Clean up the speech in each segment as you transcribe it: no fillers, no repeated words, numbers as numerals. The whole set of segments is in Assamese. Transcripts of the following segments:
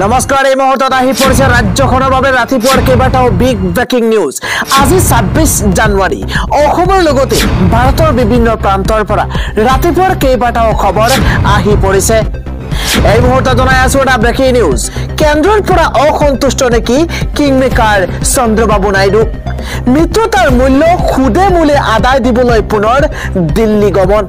নমস্কাৰ এই মুহূৰ্তত আহি পৰিছে ৰাজ্যখনৰ বাবে ৰাতিপুৱাৰ কেইবাটাও বিগ ব্ৰেকিং নিউজ আজি 26 জানুৱাৰী অসমৰ লগতে ভাৰতৰ বিভিন্ন প্ৰান্তৰ পৰা ৰাতিপুৱাৰ কেইবাটাও খবৰ আহি পৰিছে এই মুহূৰ্তত জনাই আছো এটা ব্ৰেকিং নিউজ কেন্দ্ৰৰ পৰা অসন্তুষ্ট নেকি কিংমেকাৰ চন্দ্ৰবাবু নাইডু মিত্ৰতাৰ মূল্য খুদে মূলে আদায় দিবলৈ পুনৰ দিল্লী গমন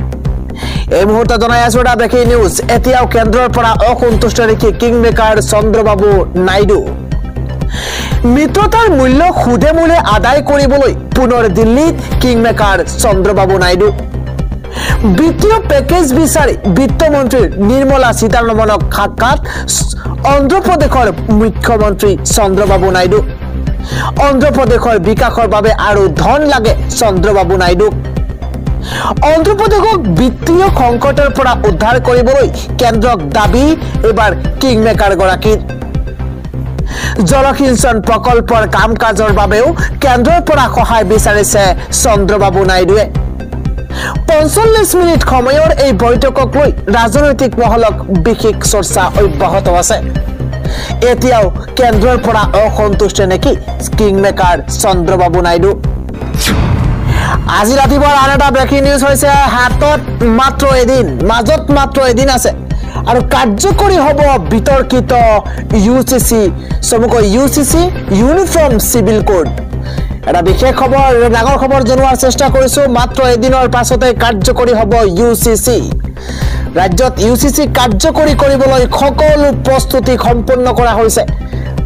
এই মুহূৰ্তত জনাই আছো এটা ব্ৰেকিং নিউজ এতিয়াও কেন্দ্ৰৰ পৰা অসন্তুষ্ট নেকি কিংমেকাৰ চন্দ্ৰবাবু নাইডু মিত্ৰতাৰ মূল্য খুদে মূলে আদায় কৰিবলৈ পুনৰ দিল্লীত কিংমেকাৰ চন্দ্ৰবাবু নাইডু বিত্তীয় পেকেজ বিচাৰি বিত্তমন্ত্ৰী নিৰ্মলা সীতাৰমণক সাক্ষাৎ অন্ধ্ৰপ্ৰদেশৰ মুখ্যমন্ত্ৰী চন্দ্ৰবাবু নাইডু অন্ধ্ৰপ্ৰদেশৰ বিকাশৰ বাবে আৰু ধন লাগে চন্দ্ৰবাবু নাইডু অন্ধ্ৰপ্ৰদেশক বিত্তীয় সংকটৰ পৰা উদ্ধাৰ কৰিবলৈ কেন্দ্ৰক দাবী এবাৰ কিংমেকাৰ গৰাকীৰ জলসিঞ্চন প্ৰকল্পৰ কাম কাজৰ বাবেও কেন্দ্ৰৰ পৰা সহায় বিচাৰিছে চন্দ্ৰবাবু নাইডুৱে 45 মিনিট সময়ৰ এই বৈঠকক লৈ ৰাজনৈতিক মহলত বিশেষ চৰ্চা অব্যাহত আছে এতিয়াও কেন্দ্ৰৰ পৰা অসন্তুষ্ট নেকি কিংমেকাৰ চন্দ্ৰবাবু নাইডু আজি ৰাতিপুৱাৰ আন এটা ব্ৰেকিং নিউজ হৈছে হাতত মাত্ৰ এদিন মাজত মাত্ৰ এদিন আছে আৰু কাৰ্যকৰী হ'ব বিতৰ্কিত ইউচিসি সমগ্ৰ ইউচিসি ইউনিফৰ্ম সিভিল কোড এটা বিশেষ খবৰ ডাঙৰ খবৰ জনোৱাৰ চেষ্টা কৰিছো মাত্ৰ এদিনৰ পাছতে কাৰ্যকৰী হ'ব ইউচিসি ৰাজ্যত ইউচিসি কাৰ্যকৰী কৰিবলৈ সকলো প্ৰস্তুতি সম্পূৰ্ণ কৰা হৈছে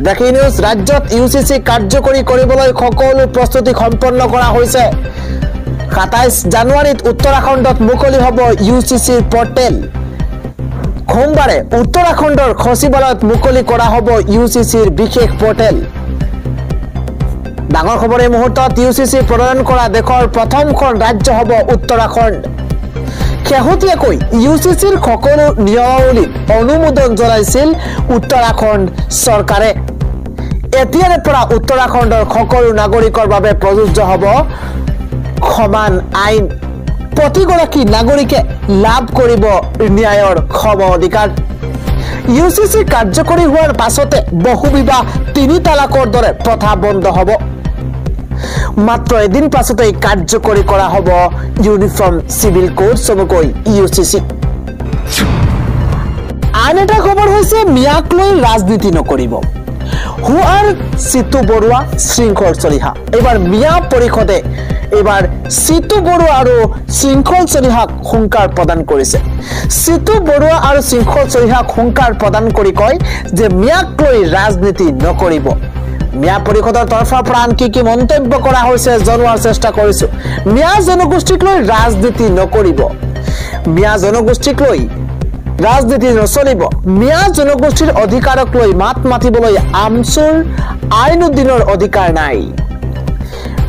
ব্ৰেকিং নিউজ ৰাজ্যত ইউচিসি কাৰ্যকৰী কৰিবলৈ সকলো প্ৰস্তুতি সম্পূৰ্ণ কৰা হৈছে 27 জানুৱাৰীত উত্তৰাখণ্ডত মুকলি হ'ব ইউচিসিৰ পৰ্টেল সোমবাৰে উত্তৰাখণ্ডৰ সচিবালয়ত মুকলি কৰা হ'ব ইউচিসিৰ বিশেষ পৰ্টেল ডাঙৰ খবৰ এই মুহূৰ্তত ইউচিসি প্ৰদান কৰা দেশৰ প্ৰথমখন ৰাজ্য হ'ব উত্তৰাখণ্ড শেহতীয়াকৈ ইউচিসিৰ সকলো নিয়মাৱলী অনুমোদন জনাইছিল উত্তৰাখণ্ড চৰকাৰে এতিয়াৰে পৰা উত্তৰাখণ্ডৰ সকলো নাগৰিকৰ বাবে প্ৰযোজ্য হ'ব সমান আইন প্ৰতিগৰাকী নাগৰিকে লাভ কৰিব ন্যায়ৰ সম অধিকাৰ ইউচিসি কাৰ্যকৰী হোৱাৰ পাছতে বহুবিবাহ তিনি তালাকৰ দৰে প্ৰথা বন্ধ হ'ব মাত্ৰ এদিন পাছতে কাৰ্যকৰী কৰা হ'ব ইউনিফৰ্ম সিভিল কোড সমগ্ৰ ইউচিসি আন এটা খবৰ হৈছে মিয়াক লৈ ৰাজনীতি নকৰিব হুৱাৰ সিতু বৰুৱা শৃংখল চলিহা এবাৰ মিয়া পৰিষদে এবাৰ সিতু বৰুৱা আৰু শৃংখল চলিহাক হুংকাৰ প্ৰদান কৰিছে সিতু বৰুৱা আৰু শৃংখল চলিহাক হুংকাৰ প্ৰদান কৰি কয় যে মিয়াক লৈ ৰাজনীতি নকৰিব মিয়া পৰিষদৰ তৰফৰ পৰা আনকি কি মন্তব্য কৰা হৈছে জনোৱাৰ চেষ্টা কৰিছো মিয়া জনগোষ্ঠীক লৈ ৰাজনীতি নকৰিব মিয়া জনগোষ্ঠীক লৈ ৰাজনীতি নচলিব মিয়া জনগোষ্ঠীৰ অধিকাৰক লৈ মাত মাতিবলৈ আমচুৰ আইনুদ্দিনৰ অধিকাৰ নাই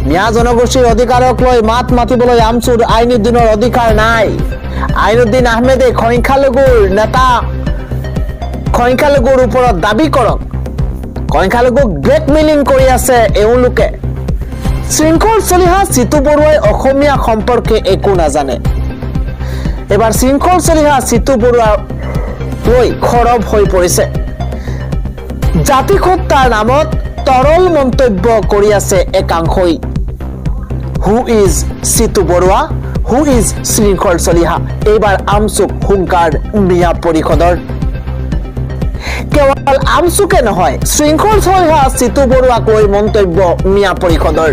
মিয়া জনগোষ্ঠীৰ অধিকাৰক লৈ মাত মাতিবলৈ আমচুৰ আইনুদ্দিনৰ অধিকাৰ নাই আইনুদ্দিন আহমেদে সংখ্যালঘুৰ নেতা সংখ্যালঘুৰ ওপৰত দাবী কৰক সংখ্যালঘুক ব্লেকমেইলিং কৰি আছে এওঁলোকে শৃংখল চলিহা সিতু বৰুৱাই অসমীয়া সম্পৰ্কে একো নাজানে এবাৰ শৃংখল চলিহা সিতু বৰুৱা লৈ খৰব হৈ পৰিছে জাতি হত্যাৰ নামত তৰল মন্তব্য কৰি আছে একাংশই who is Situ Barua who is Shrinkhal Chaliha এইবাৰ আমচুক হুংকাৰ মিয়া পৰিষদৰ কেৱল আমচুকে নহয় শৃংখল চলিহা সিতু বৰুৱাক লৈ মন্তব্য মিয়া পৰিষদৰ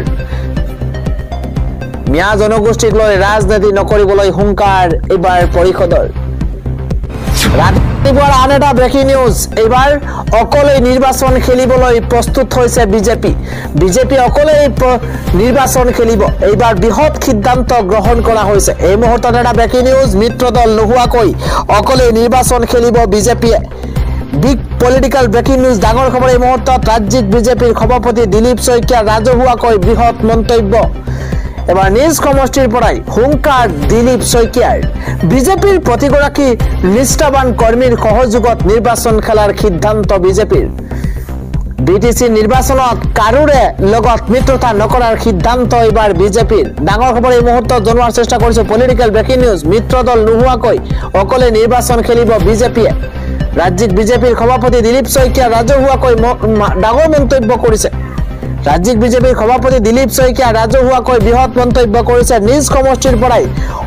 মিয়া জনগোষ্ঠীক লৈ ৰাজনীতি নকৰিবলৈ হুংকাৰ এইবাৰ পৰিষদৰ ৰাতিপুৱাৰ আন এটা ব্ৰেকিং নিউজ এইবাৰ অকলে নিৰ্বাচন খেলিবলৈ প্ৰস্তুত হৈছে বিজেপি অকলে নিৰ্বাচন খেলিব এইবাৰ বৃহৎ সিদ্ধান্ত গ্ৰহণ কৰা হৈছে এই মুহূৰ্তত এটা ব্ৰেকিং নিউজ মিত্ৰদল নোহোৱাকৈ অকলে নিৰ্বাচন খেলিব বিজেপিয়ে বিগ পলিটিক্যাল ব্ৰেকিং নিউজ ডাঙৰ খবৰ এই মুহূৰ্তত ৰাজ্যিক বিজেপিৰ সভাপতি দিলীপ শইকীয়া ৰাজহুৱাকৈ বৃহৎ মন্তব্য এবাৰ নিজ সমষ্টিৰ পৰাই হুংকাৰ দিলীপ শইকীয়াৰ বিজেপিৰ প্ৰতিগৰাকী নিষ্ঠাবান কৰ্মীৰ সহযোগত নিৰ্বাচন খেলাৰ সিদ্ধান্ত বিজেপিৰ BTC নিৰ্বাচনত কাৰোৰে লগত মিত্ৰতা নকৰাৰ সিদ্ধান্ত এবাৰ বিজেপিৰ ডাঙৰ খবৰ এই মুহূৰ্তত জনোৱাৰ চেষ্টা কৰিছো পলিটিক্যাল ব্ৰেকিং নিউজ মিত্ৰ দল নোহোৱাকৈ অকলে নিৰ্বাচন খেলিব বিজেপিয়ে ৰাজ্যিক বিজেপিৰ সভাপতি দিলীপ শইকীয়া ৰাজহুৱাকৈ ডাঙৰ মন্তব্য কৰিছে ৰাজ্যিক বিজেপিৰ সভাপতি দিলীপ শইকীয়া ৰাজহুৱাকৈ বৃহৎ মন্তব্য কৰিছে নিজ সমষ্টিৰ পৰাই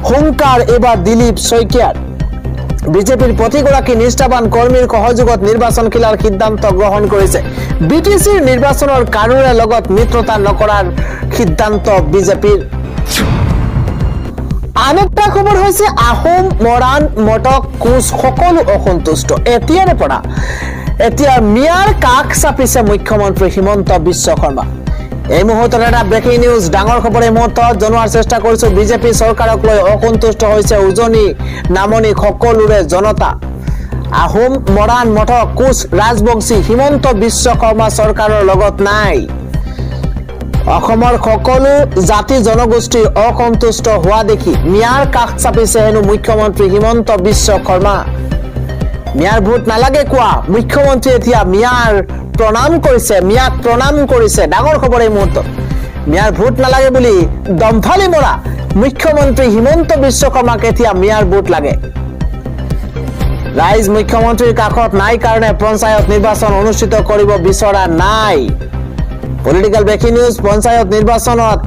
হুংকাৰ এবাৰ দিলীপ শইকীয়াৰ বিজেপিৰ প্ৰতিগৰাকী নিষ্ঠাবান কৰ্মীৰ সহযোগত নিৰ্বাচন খেলাৰ সিদ্ধান্ত গ্ৰহণ কৰিছে বিটিচিৰ নিৰ্বাচনৰ কাৰোৰে লগত মিত্ৰতা নকৰাৰ সিদ্ধান্ত বিজেপিৰ আন এটা খবৰ হৈছে আহোম মৰাণ মটক কোচ সকলো অসন্তুষ্ট এতিয়াৰে পৰা এতিয়া মিয়াৰ কাষ চাপিছে মুখ্যমন্ত্ৰী হিমন্ত বিশ্ব শৰ্মা এই মুহূৰ্তত এটা ব্ৰেকিং নিউজ ডাঙৰ খবৰ এই মুহূৰ্তত জনোৱাৰ চেষ্টা কৰিছো বিজেপি চৰকাৰক লৈ অসন্তুষ্ট হৈছে উজনি নামনি সকলোৰে জনতা আহোম মৰাণ মটক কোচ ৰাজবংশী হিমন্ত বিশ্ব শৰ্মা চৰকাৰৰ লগত নাই অসমৰ সকলো জাতি জনগোষ্ঠী অসন্তুষ্ট হোৱা দেখি মিয়াৰ কাষ চাপিছে হেনো মুখ্যমন্ত্ৰী হিমন্ত বিশ্ব শৰ্মা মিয়াৰ ভোট নালাগে কোৱা মুখ্যমন্ত্ৰী এতিয়া মিয়াৰ মিয়াক প্ৰণাম কৰিছে ডাঙৰ খবৰ এই মুহূৰ্তত মিয়াৰ ভোট নালাগে বুলি দমফালি মৰা মুখ্যমন্ত্ৰী হিমন্ত বিশ্ব শৰ্মাক এতিয়া মিয়াৰ ভোট লাগে ৰাইজ মুখ্যমন্ত্ৰীৰ কাষত নাই কাৰণে পঞ্চায়ত নিৰ্বাচন অনুষ্ঠিত কৰিব বিচৰা নাই পলিটিক্যাল ব্ৰেকিং নিউজ পঞ্চায়ত নিৰ্বাচনত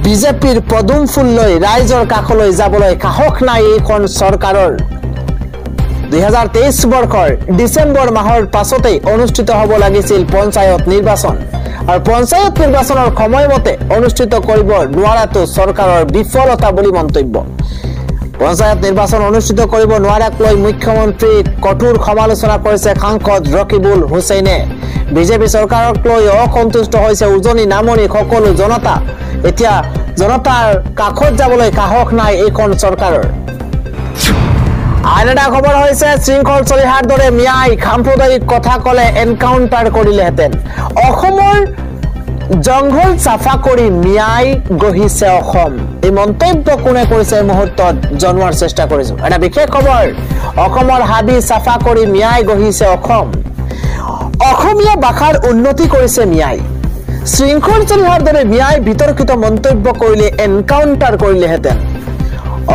বিজেপিৰ পদুম ফুল লৈ ৰাইজৰ কাষলৈ যাবলৈ সাহস নাই এইখন চৰকাৰৰ 2023 বৰ্ষৰ ডিসেম্বৰ মাহৰ পাছতে অনুষ্ঠিত হ'ব লাগিছিল পঞ্চায়ত নিৰ্বাচন আৰু পঞ্চায়ত নিৰ্বাচনৰ সময়মতে অনুষ্ঠিত কৰিব নোৱাৰাটো চৰকাৰৰ বিফলতা বুলি মন্তব্য পঞ্চায়ত নিৰ্বাচন অনুষ্ঠিত কৰিব নোৱাৰাক লৈ মুখ্যমন্ত্ৰী কঠোৰ সমালোচনা কৰিছে সাংসদ ৰকিবুল হুছেইনে বিজেপি চৰকাৰক লৈ অসন্তুষ্ট হৈছে উজনি নামনি সকলো জনতা এতিয়া জনতাৰ কাষত যাবলৈ সাহস নাই এইখন চৰকাৰৰ আন এটা খবৰ হৈছে শৃংখল চলিহাৰ দৰে মিয়াই সাম্প্ৰদায়িক কথা কলে এনকাউন্টাৰ কৰিলেহেঁতেন অসমৰ জংঘল চাফা কৰি মিয়াই গহিছে অসম এই মন্তব্য কোনে কৰিছে এই মুহূৰ্তত জনোৱাৰ চেষ্টা কৰিছো এটা বিশেষ খবৰ অসমৰ হাবি চাফা কৰি মিয়াই গহিছে অসম অসমীয়া ভাষাৰ উন্নতি কৰিছে মিয়াই শৃংখল চলিহাৰ দৰে মিয়াই বিতৰ্কিত মন্তব্য কৰিলে এনকাউন্টাৰ কৰিলেহেঁতেন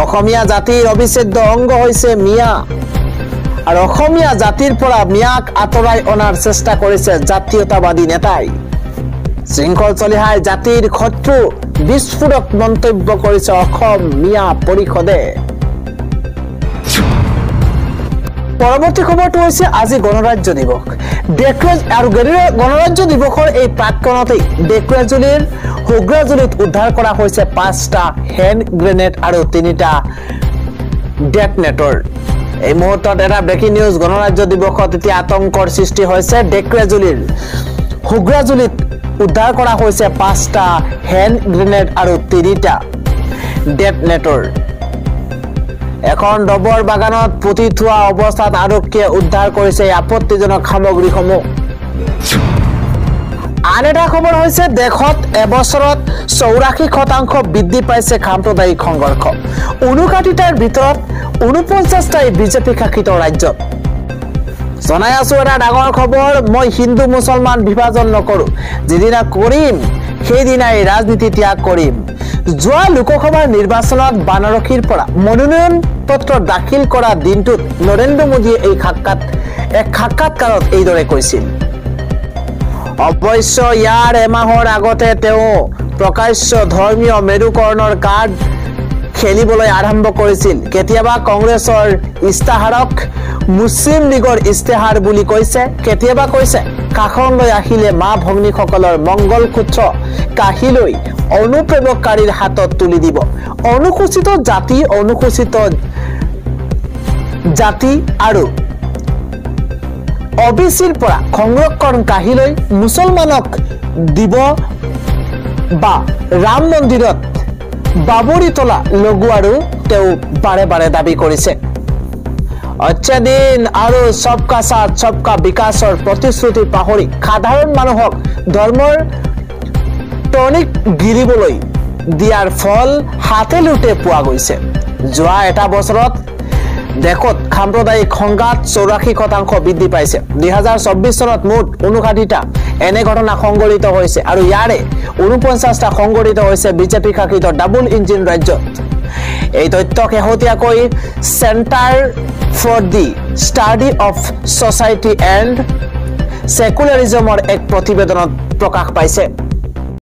অসমীয়া জাতিৰ অবিচ্ছেদ্য অংগ হৈছে মিয়া আৰু অসমীয়া জাতিৰ পৰা মিয়াক আঁতৰাই অনাৰ চেষ্টা কৰিছে জাতীয়তাবাদী নেতাই শৃংখল চলিহাৰ জাতিৰ শত্ৰু বিস্ফোৰক মন্তব্য কৰিছে অসম মিয়া পৰিষদে পৰৱৰ্তী খবৰটো হৈছে আজি গণৰাজ্য দিৱস আৰু গণৰাজ্য দিৱসৰ এই প্ৰাক্কণতেই ডেকুৱাজুলিৰ হুগ্ৰাজুলিত উদ্ধাৰ কৰা হৈছে 5টা হেণ্ড গ্ৰেনেড আৰু 3টা ডেটনেটৰ এই মুহূৰ্তত এটা ব্ৰেকিং নিউজ গণৰাজ্য দিৱসত এতিয়া আতংকৰ সৃষ্টি হৈছে ডেকুৱাজুলিৰ হুগ্ৰাজুলিত উদ্ধাৰ কৰা হৈছে 5টা হেণ্ড গ্ৰেনেড আৰু 3টা ডেটনেটৰ এখন ডবৰ বাগানত পুতি থোৱা অৱস্থাত আৰক্ষীয়ে উদ্ধাৰ কৰিছে আপত্তিজনক সামগ্ৰীসমূহ আন এটা খবৰ হৈছে দেশত এবছৰত 84% বৃদ্ধি পাইছে সাম্প্ৰদায়িক সংঘৰ্ষ 59টাৰ ভিতৰত 49টাই বিজেপি শাসিত ৰাজ্যত জনাই আছো এটা ডাঙৰ খবৰ মই হিন্দু মুছলমান বিভাজন নকৰো যেদিনা কৰিম সেইদিনাই ৰাজনীতি ত্যাগ কৰিম যোৱা লোকসভাৰ নিৰ্বাচনত বানাৰসীৰ পৰা মনোনয়ন পত্ৰ দাখিল কৰা দিনটোত নৰেন্দ্ৰ মোদীয়ে এক সাক্ষাৎকাৰত এইদৰে কৈছিল অৱশ্য ইয়াৰ এমাহৰ আগতে তেওঁ প্ৰকাশ্য ধৰ্মীয় মেৰুকৰণৰ কাৰ্ড খেলিবলৈ আৰম্ভ কৰিছিল কেতিয়াবা কংগ্ৰেছৰ ইস্তাহাৰক মুছলিম লীগৰ ইস্তাহাৰ বুলি কৈছে কেতিয়াবা কৈছে কাখনলৈ আহিলে মা ভগ্নীসকলৰ মংগল সূত্ৰ কাহিলৈ অনুপ্ৰৱেশকাৰীৰ হাতত তুলি দিব অনুসূচিত জাতি আৰু অবিচিৰ পৰা সংৰক্ষণ কাহিলৈ মুছলমানক দিব বা ৰাম মন্দিৰত বাবৰি তোলা লগোৱাৰো তেওঁ বাৰে বাৰে দাবী কৰিছে অচ্ছাদিন আৰু সবকা সাথ সবকা বিকাশৰ প্ৰতিশ্ৰুতি পাহৰি সাধাৰণ মানুহক ধৰ্মৰ টনিক গিৰিবলৈ দিয়াৰ ফল হাতে লুটে পোৱা গৈছে যোৱা এটা বছৰত দেশত সাম্প্ৰদায়িক সংঘাত 84% বৃদ্ধি পাইছে 2024 চনত মুঠ 59টা এনে ঘটনা সংঘটিত হৈছে আৰু ইয়াৰে 49টা সংঘটিত হৈছে বিজেপি শাসিত ডাবল ইঞ্জিন ৰাজ্যত এই তথ্য শেহতীয়াকৈ centre for the study of society and সেকুলাৰিজমৰ এক প্ৰতিবেদনত প্ৰকাশ পাইছে